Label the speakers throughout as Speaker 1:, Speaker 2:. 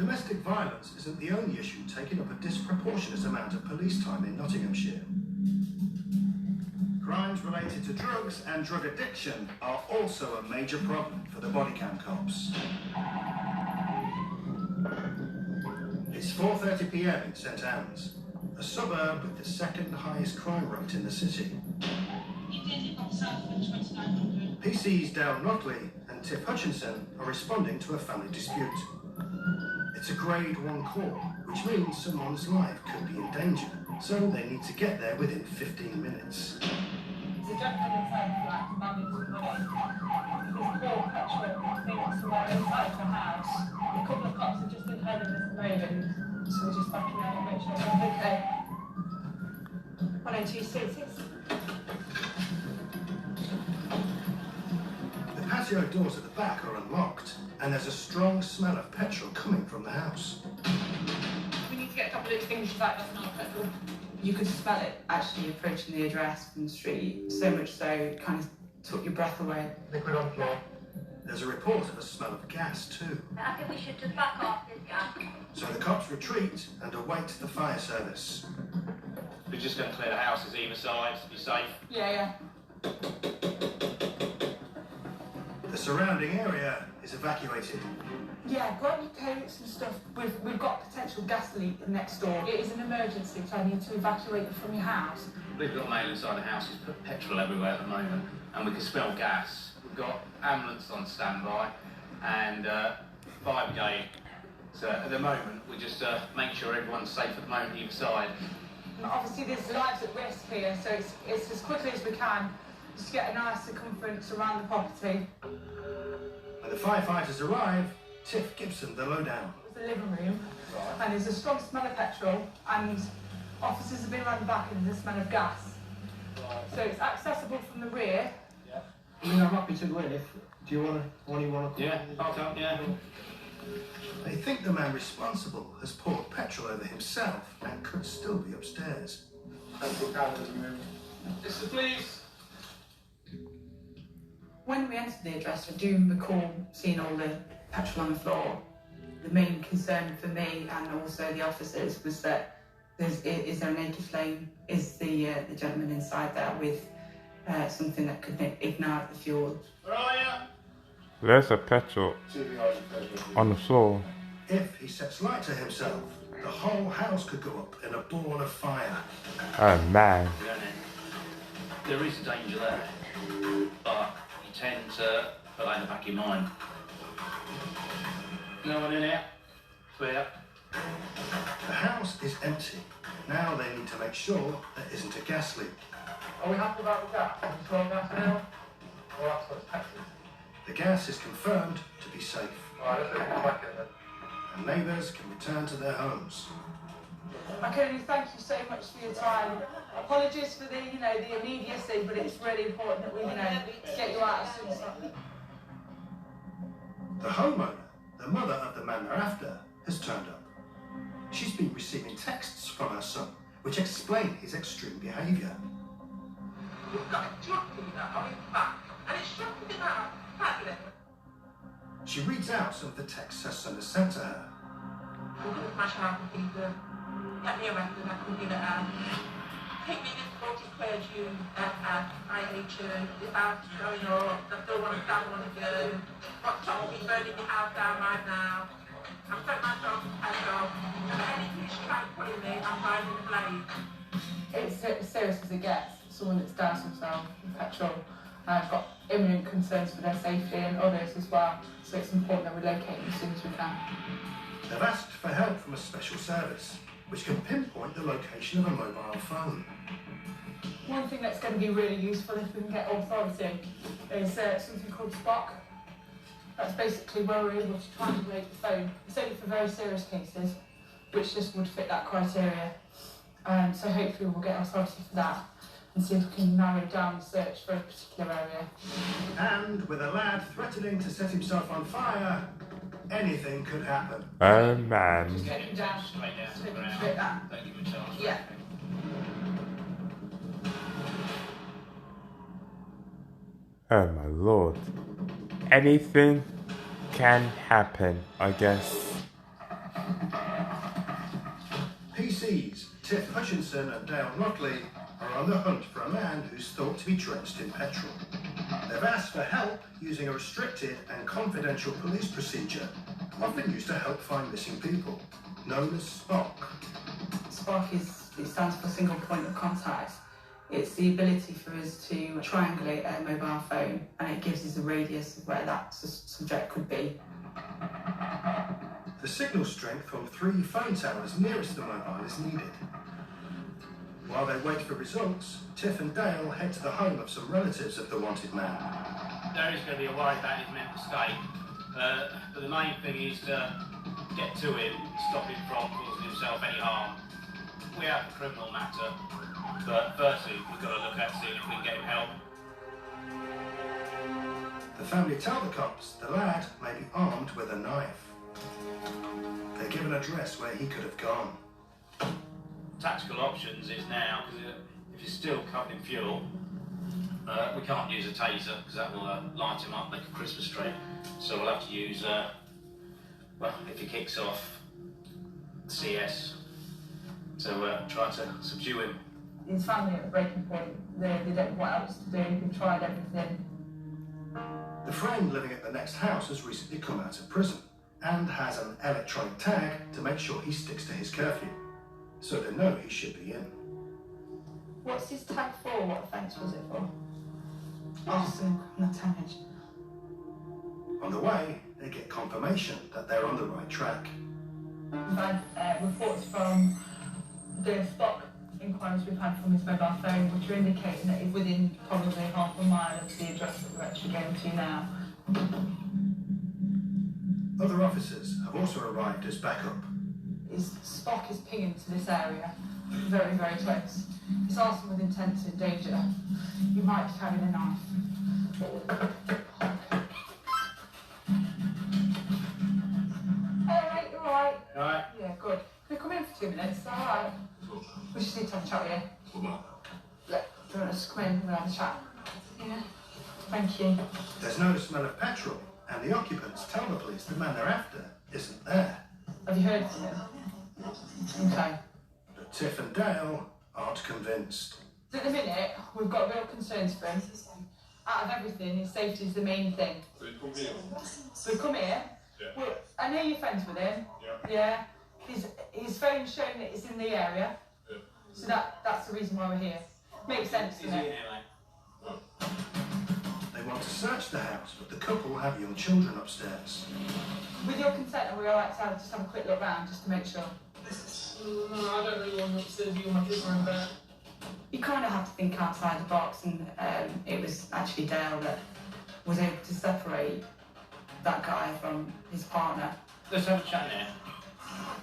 Speaker 1: Domestic violence isn't the only issue taking up a disproportionate amount of police time in Nottinghamshire. Crimes related to drugs and drug addiction are also a major problem for the bodycam cops. It's 4:30 p.m. in St Anne's, a suburb with the second highest crime rate in the city. PC's Dale Notley and Tiff Hutchinson are responding to a family dispute. It's a grade 1 call, which means someone's life could be in danger, so they need to get there within 15 minutes.
Speaker 2: The gentleman inside the flat demanded some money. His poor petrol needs somewhere inside the house. A couple of cops have just been heard of this at the moment, so we're just backing out and make sure everyone's okay. 10266.
Speaker 1: The patio doors at the back are unlocked, and there's a strong smell of petrol coming from the house.
Speaker 2: We need to get a couple of extinguishers out, doesn't our petrol?
Speaker 3: You could smell it actually approaching the address from the street, so much so it kind of took your breath away.
Speaker 4: Liquid on floor.
Speaker 1: There's a report of a smell of gas too.
Speaker 5: I think we should just back off this gas.
Speaker 1: So the cops retreat and await the fire service.
Speaker 6: We're just going to clear the houses either side to be safe.
Speaker 2: Yeah.
Speaker 1: The surrounding area is evacuated.
Speaker 2: Yeah, grab your coats and stuff. We've got potential gas leak next door. It is an emergency, so I need to evacuate you from your house.
Speaker 6: We've got mail inside the house, it's put petrol everywhere at the moment, and we can smell gas. We've got ambulance on standby and fire brigade. So at the moment, we just make sure everyone's safe at the moment either side.
Speaker 2: Obviously, there's lives at risk here, so it's as quickly as we can just to get a nice circumference around the property.
Speaker 1: When the firefighters arrive, Tiff gives them the lowdown.
Speaker 2: There's a living room, and there's a strong smell of petrol, and officers have been around the back and there's a smell of gas. So it's accessible from the rear.
Speaker 4: I mean, I'm happy to go in if... Do you want to come?
Speaker 6: Yeah, I'll come, yeah.
Speaker 1: They think the man responsible has poured petrol over himself and could still be upstairs.
Speaker 6: Listen, please.
Speaker 3: When we entered the address, I do recall seeing all the petrol on the floor. The main concern for me and also the officers was that is there an naked flame? Is the gentleman inside there with something that could ignite the fuel?
Speaker 6: Where are you?
Speaker 7: There's a petrol on the floor.
Speaker 1: If he sets light to himself, the whole house could go up in a ball of fire.
Speaker 7: Oh man.
Speaker 6: There is a danger there, but you tend to put that in the back of your mind. No one in here? Clear.
Speaker 1: The house is empty. Now they need to make sure there isn't a gas leak.
Speaker 4: Are we happy about the gas? Is it strong gas now? Well, that's what it's tested.
Speaker 1: The gas is confirmed to be safe,
Speaker 4: Alright, let's look at the back end then.
Speaker 1: and neighbours can return to their homes.
Speaker 2: I can only thank you so much for your time. Apologies for the immediacy, but it's really important that we, get you out as soon as possible.
Speaker 1: The homeowner, the mother of the man they're after, has turned up. She's been receiving texts from her son, which explain his extreme behaviour.
Speaker 8: You've got a drop in that on his back, and it's shocking him out.
Speaker 1: She reads out some of the texts her son has sent to her.
Speaker 8: We're going to smash half of these, get me arrested, I couldn't get it out. Take me this 40 square June, I hate you, this house is going up, I still want to stab one of you. What's wrong with me burning the house down right now? I'm putting myself in petrol, and anything she tries to put in me, I'm driving the blade.
Speaker 2: It's as serious as it gets. Someone that's doused himself with petrol. I've got imminent concerns for their safety and others as well, so it's important that we locate them as soon as we can.
Speaker 1: They've asked for help from a special service, which can pinpoint the location of a mobile phone.
Speaker 2: One thing that's going to be really useful if we can get authority is something called Spock. That's basically where we're able to triangulate the phone. It's only for very serious cases, which just would fit that criteria. So hopefully we'll get authority for that and see if we can narrow down the search for a particular area.
Speaker 1: And with a lad threatening to set himself on fire, anything could happen.
Speaker 7: Oh man.
Speaker 2: Just take him down.
Speaker 6: Straight down to the
Speaker 2: Take him
Speaker 6: ground.
Speaker 2: straight down.
Speaker 6: Don't give him a chance.
Speaker 2: Yeah.
Speaker 7: Oh my lord. Anything can happen, I guess.
Speaker 1: Tiff Hutchinson and Dale Notley are on the hunt for a man who's thought to be drenched in petrol. They've asked for help using a restricted and confidential police procedure, often used to help find missing people, known as SPOC.
Speaker 3: SPOC it stands for single point of contact. It's the ability for us to triangulate a mobile phone, and it gives us a radius of where that subject could be.
Speaker 1: The signal strength from 3 phone towers nearest the mobile is needed. While they wait for results, Tiff and Dale head to the home of some relatives of the wanted man.
Speaker 6: There is going to be a worry about his mental state, but the main thing is to get to him, stop him from causing himself any harm. We have a criminal matter, but firstly we've got to look at seeing if we can get him help.
Speaker 1: The family tell the cops the lad may be armed with a knife. They give an address where he could have gone.
Speaker 6: Tactical options is now, because if you're still covered in fuel, we can't use a taser because that will light him up like a Christmas tree. So we'll have to use, well, if he kicks off, CS. So try to subdue him.
Speaker 2: His family at a breaking point. They don't know what else to do. They've tried everything.
Speaker 1: The friend living at the next house has recently come out of prison and has an electronic tag to make sure he sticks to his curfew, so they know he should be in.
Speaker 2: What's his tag for? What offence was it for?
Speaker 3: Arson, not damage.
Speaker 1: On the way, they get confirmation that they're on the right track.
Speaker 2: We've had reports from the SPOC inquiries we've had from his mobile phone, which are indicating that he's within probably half a mile of the address that we're actually going to now.
Speaker 1: Other officers have also arrived as backup.
Speaker 2: His SPOC is pinging to this area, very, very close. It's arson with intent to endanger. He might be carrying a knife. Hey mate, you alright?
Speaker 6: Alright.
Speaker 2: Yeah, good. Can we come in for 2 minutes? Is that alright? We just need to have a chat with you. Look, do you want us to come in and we'll have a chat? Yeah. Thank you.
Speaker 1: There's no smell of petrol, and the occupants tell the police the man they're after isn't there.
Speaker 2: Have you heard from him? Okay.
Speaker 1: But Tiff and Dale aren't convinced.
Speaker 2: So at the minute, we've got real concerns for him. Out of everything, his safety is the main thing.
Speaker 9: So you come here?
Speaker 2: So come here.
Speaker 9: Yeah.
Speaker 2: Well, I know you're friends with him.
Speaker 9: Yeah.
Speaker 2: Yeah. His phone's showing that it's in the area.
Speaker 9: Yeah.
Speaker 2: So that's the reason why we're here. Makes sense,
Speaker 6: Is he
Speaker 2: doesn't
Speaker 6: in
Speaker 2: it?
Speaker 6: here, mate?
Speaker 1: They want to search the house, but the couple have young children upstairs.
Speaker 2: With your consent, are we alright to just have a quick look round just to make sure?
Speaker 4: No, I don't really want to upstairs you my kids are in bed.
Speaker 3: You kind of have to think outside the box, and it was actually Dale that was able to separate that guy from his partner.
Speaker 6: Let's have a chat now.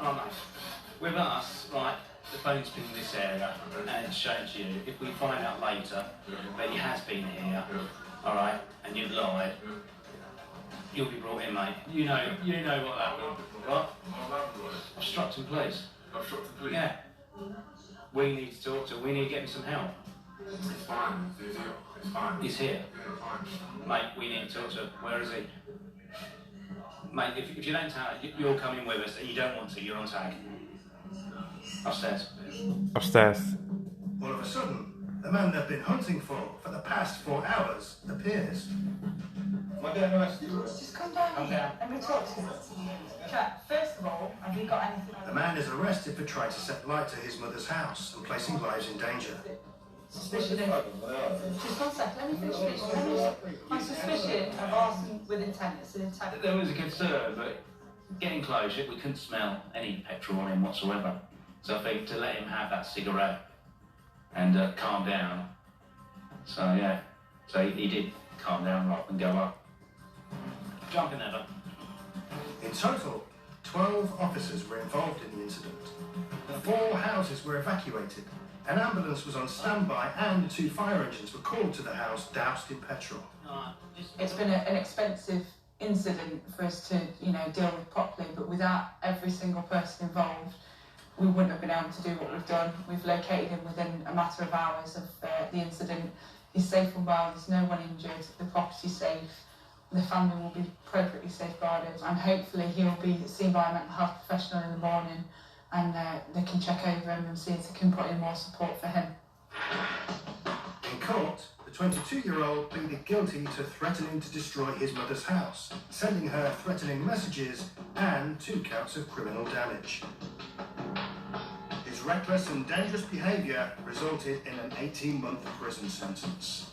Speaker 6: Oh, mate. With us, right, the phone's been in this area, and it's shown to you. If we find out later that he has been here, alright, and you've lied, you'll be brought in, mate. You know what that will. What? Obstructing police.
Speaker 9: Obstructing police?
Speaker 6: Yeah. We need to talk to him. We need to get him some help.
Speaker 9: It's fine. It's fine.
Speaker 6: He's here.
Speaker 9: Yeah, fine.
Speaker 6: Mate, we need to talk to him. Where is he? Mate, if you don't tell us, you're coming with us and you don't want to, you're on tag. Upstairs.
Speaker 7: Upstairs.
Speaker 1: All of a sudden, the man they've been hunting for the past 4 hours appears.
Speaker 6: Am I getting arrested?
Speaker 2: Just come down
Speaker 6: Come
Speaker 2: here
Speaker 6: down.
Speaker 2: and we'll talk to him. Chat, first of all, have you got anything
Speaker 1: The man is arrested for trying to set light to his mother's house and placing lives in danger.
Speaker 2: suspicion of... Just 1 second, let me finish this. My suspicion of arson with intent is an intent.
Speaker 6: There was a concern, but getting close, we couldn't smell any petrol on him whatsoever. So I think to let him have that cigarette and calm down. So yeah, so he did calm down right and go up. Jumping ever.
Speaker 1: In total, 12 officers were involved in the incident. 4 houses were evacuated. An ambulance was on standby and 2 fire engines were called to the house doused in petrol.
Speaker 2: It's been an expensive incident for us to, deal with properly, but without every single person involved, we wouldn't have been able to do what we've done. We've located him within a matter of hours of the incident. He's safe and well, there's no one injured, the property's safe, the family will be appropriately safeguarded, and hopefully he'll be seen by a mental health professional in the morning
Speaker 3: and they can check over him and see if they can put in more support for him.
Speaker 1: In court, the 22-year-old pleaded guilty to threatening to destroy his mother's house, sending her threatening messages, and 2 counts of criminal damage. His reckless and dangerous behaviour resulted in an 18-month prison sentence.